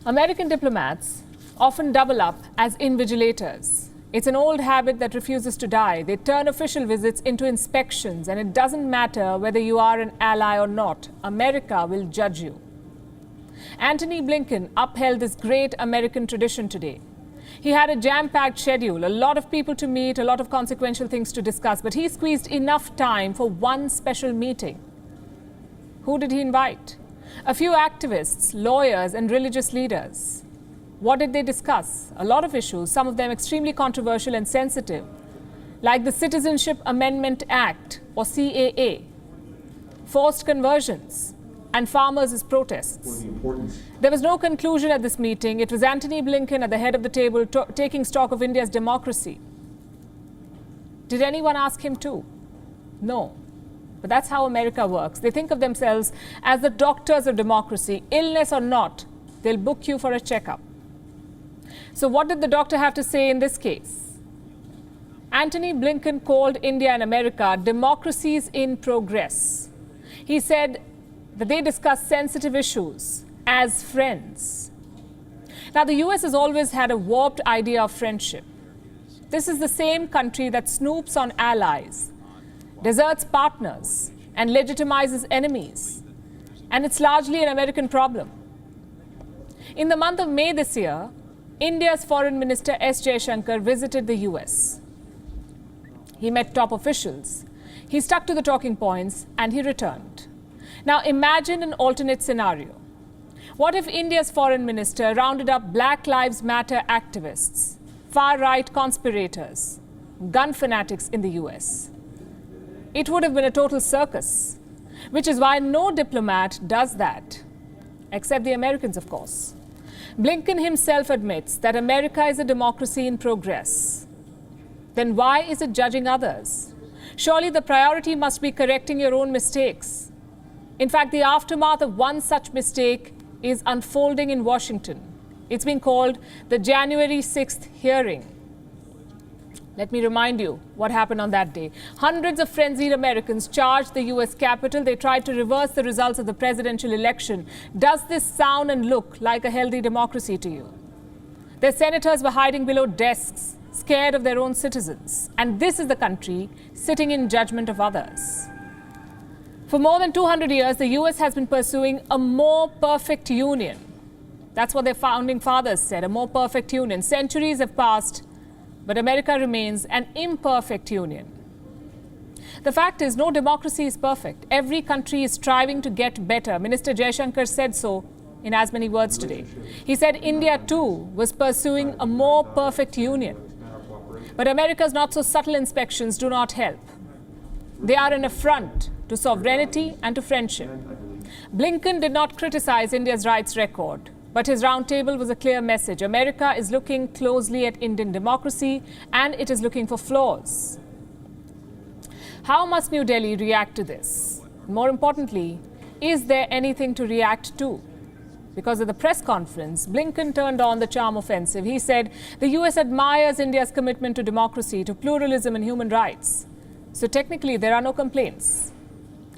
American diplomats often double up as invigilators. It's an old habit that refuses to die. They turn official visits into inspections, and it doesn't matter whether you are an ally or not. America will judge you. Antony Blinken upheld this great American tradition today. He had a jam-packed schedule, a lot of people to meet, a lot of consequential things to discuss, but he squeezed enough time for one special meeting. Who did he invite? A few activists, lawyers, and religious leaders. What did they discuss? A lot of issues, some of them extremely controversial and sensitive, like the Citizenship Amendment Act, or CAA, forced conversions, and farmers' protests. There was no conclusion at this meeting. It was Antony Blinken at the head of the table taking stock of India's democracy. Did anyone ask him to? No. But that's how America works. They think of themselves as the doctors of democracy. Illness or not, they'll book you for a checkup. So what did the doctor have to say in this case? Antony Blinken called India and America democracies in progress. He said that they discuss sensitive issues as friends. Now, the US has always had a warped idea of friendship. This is the same country that snoops on allies, deserts partners, and legitimizes enemies. And it's largely an American problem. In the month of May this year, India's Foreign Minister S. Jaishankar visited the US. He met top officials. He stuck to the talking points and he returned. Now imagine an alternate scenario. What if India's foreign minister rounded up Black Lives Matter activists, far-right conspirators, gun fanatics in the US? It would have been a total circus, which is why no diplomat does that, except the Americans, of course. Blinken himself admits that America is a democracy in progress. Then why is it judging others? Surely the priority must be correcting your own mistakes. In fact, the aftermath of one such mistake is unfolding in Washington. It's been called the January 6th hearing. Let me remind you what happened on that day. Hundreds of frenzied Americans charged the US Capitol. They tried to reverse the results of the presidential election. Does this sound and look like a healthy democracy to you? Their senators were hiding below desks, scared of their own citizens. And this is the country sitting in judgment of others. For more than 200 years, the US has been pursuing a more perfect union. That's what their founding fathers said, a more perfect union. Centuries have passed, but America remains an imperfect union. The fact is, no democracy is perfect. Every country is striving to get better. Minister Jaishankar said so in as many words today. He said India too was pursuing a more perfect union. But America's not so subtle inspections do not help. They are an affront to sovereignty and to friendship. Blinken did not criticize India's rights record, but his roundtable was a clear message. America is looking closely at Indian democracy and it is looking for flaws. How must New Delhi react to this? More importantly, is there anything to react to? Because at the press conference, Blinken turned on the charm offensive. He said the US admires India's commitment to democracy, to pluralism and human rights. So technically, there are no complaints.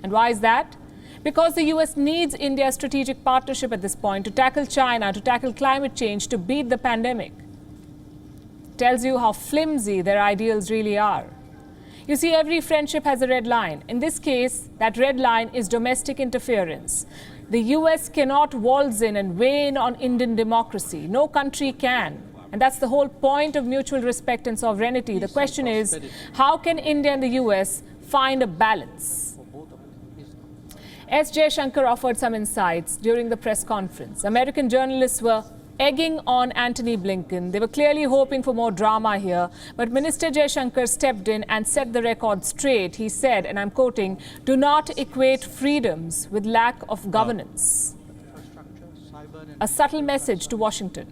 And why is that? Because the US needs India's strategic partnership at this point to tackle China, to tackle climate change, to beat the pandemic. Tells you how flimsy their ideals really are. You see, every friendship has a red line. In this case, that red line is domestic interference. The US cannot waltz in and weigh in on Indian democracy. No country can. And that's the whole point of mutual respect and sovereignty. The question is, how can India and the US find a balance? S. Jaishankar offered some insights during the press conference. American journalists were egging on Antony Blinken. They were clearly hoping for more drama here. But Minister Jaishankar stepped in and set the record straight. He said, and I'm quoting, "Do not equate freedoms with lack of governance." A subtle message to Washington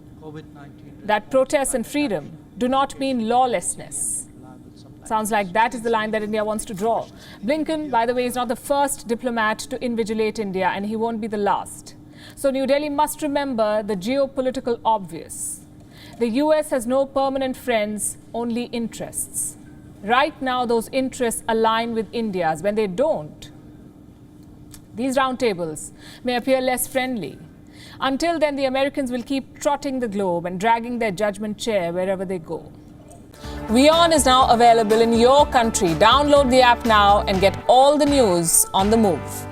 that protests and freedom do not mean lawlessness. Sounds like that is the line that India wants to draw. Blinken, by the way, is not the first diplomat to invigilate India, and he won't be the last. So New Delhi must remember the geopolitical obvious. The US has no permanent friends, only interests. Right now, those interests align with India's. When they don't, these roundtables may appear less friendly. Until then, the Americans will keep trotting the globe and dragging their judgment chair wherever they go. WION is now available in your country. Download the app now and get all the news on the move.